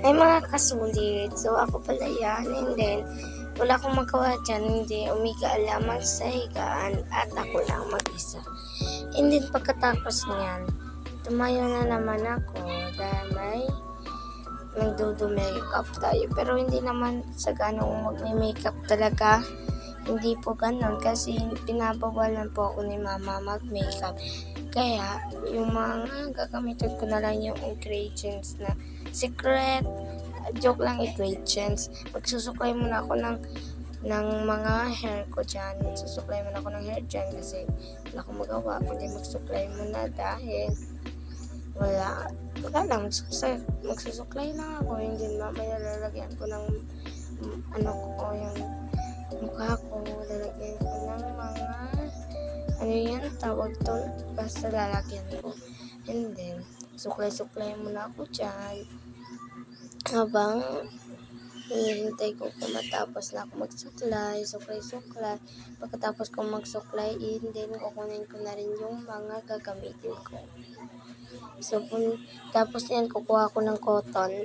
Ay mga kasulit, so ako pala yan, and then wala akong magawa dyan, hindi umiga-alaman sa higaan at ako lang mag-isa. And then pagkatapos niyan, tumayo na naman ako dahil may nagdo-makeup tayo, pero hindi naman sa ganong mag-makeup talaga. Hindi po ganon kasi pinabawalan po ako ni mama mag-makeup. Kaya yung mga gagamitin ko na lang yung ingredients na secret, joke lang ingredients. Magsusuklay muna ako ng mga hair ko dyan. Magsusuklay muna ako ng hair dyan kasi wala akong magawa kundi magsuklay muna dahil wala lang, magsusuklay lang ako. Hindi mamaya lalagyan ko ng yung mukha ko, lalagyan ko ng mga tawag to, basta lalagyan ko. And then suklay muna ako dyan habang hinihintay ko kung matapos na ako magsuklay, suklay. Pagkatapos ko magsuklay, and then kukunin ko na rin yung mga gagamitin ko. So tapos yan, kukuha ko ng cotton.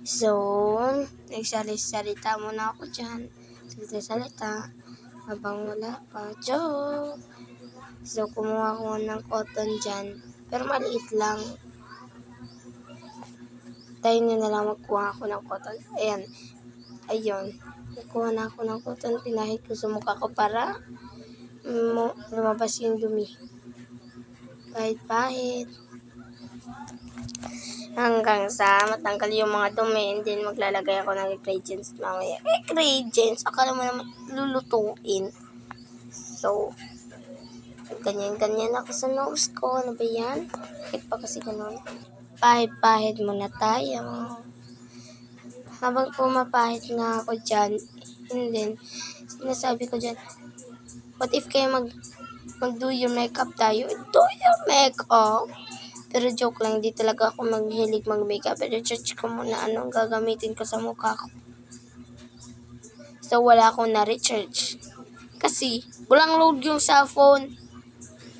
So, nagsalita muna ako dyan. Salita habang wala pa. Joke! So, kumuha ko ng cotton dyan. Pero maliit lang. Tayo nyo na lang magkuha ako ng cotton. Ayun. Nagkuha na ako ng cotton. Pinahid ko sa mukha ko para lumabas yung dumi. Pahit. Hanggang sa matanggal yung mga dumi, and then maglalagay ako ng ingredients mamaya. Ingredients? Akala mo naman lulutuin. So, ganyan ako sa nose ko. Ano ba yan? Bakit pa kasi ganun? Pahid muna tayo. Habang pumapahid nga ako dyan, and then sinasabi ko dyan, what if kayo mag-do your makeup tayo? Do your makeup? Pero joke lang, hindi talaga ako maghilig mag-makeup. Pero search ko muna anong gagamitin ko sa mukha ko. So, wala akong na-research. Kasi, walang load yung cellphone.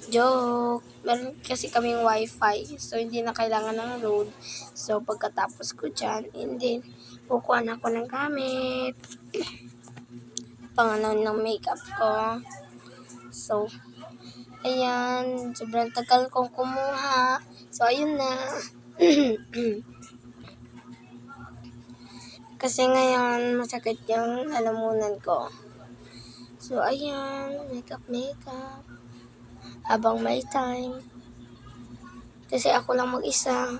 Joke. Meron kasi kaming wifi. So, hindi na kailangan ng load. So, pagkatapos ko dyan, hindi. Kukuha na ako ng gamit. Pangalaw ng makeup ko. So, ayan. Sobrang tagal kong kumuha. So, ayun na. Kasi ngayon, masakit yung lalamunan ko. So, ayan. Makeup. Habang may time. Kasi ako lang mag-isa.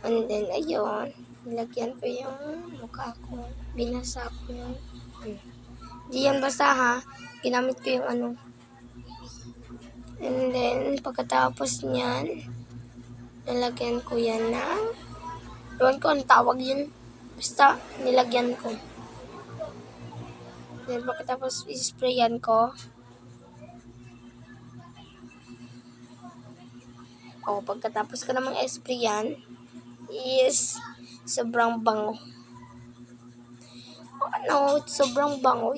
And then, ayun. Nilagyan ko yung mukha ko. Binasa ko yung di yan basta ha. Ginamit ko yung And then, pagkatapos niyan, nilagyan ko yan ng, ewan ko ang tawag yun. Basta, nilagyan ko. Then, pagkatapos, isprayan ko. Pagkatapos ko namang isprayan, is, sobrang bango.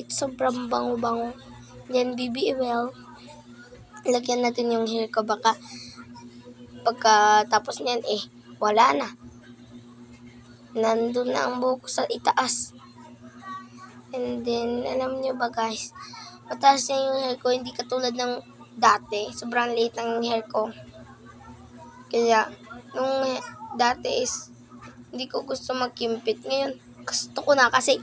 It's sobrang bango. Then, BBL. Lagyan natin yung hair ko. Baka pagkatapos niyan, wala na. Nandun na ang buhok sa itaas. And then, alam nyo ba guys, mataas na yung hair ko, hindi katulad ng dati. Sobrang liit ng hair ko. Kaya, nung dati is, hindi ko gusto magkimpit. Ngayon, gusto ko na kasi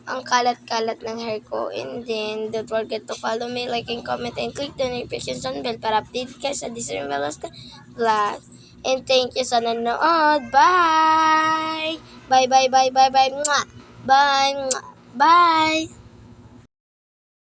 ang kalat-kalat ng hair ko. And then, don't forget to follow me, like and comment, and click the notification bell para update kayo sa Disney Velasco vlog. And thank you sa nanood. Bye! Bye! Bye! Bye! Bye! Bye! Bye! Bye!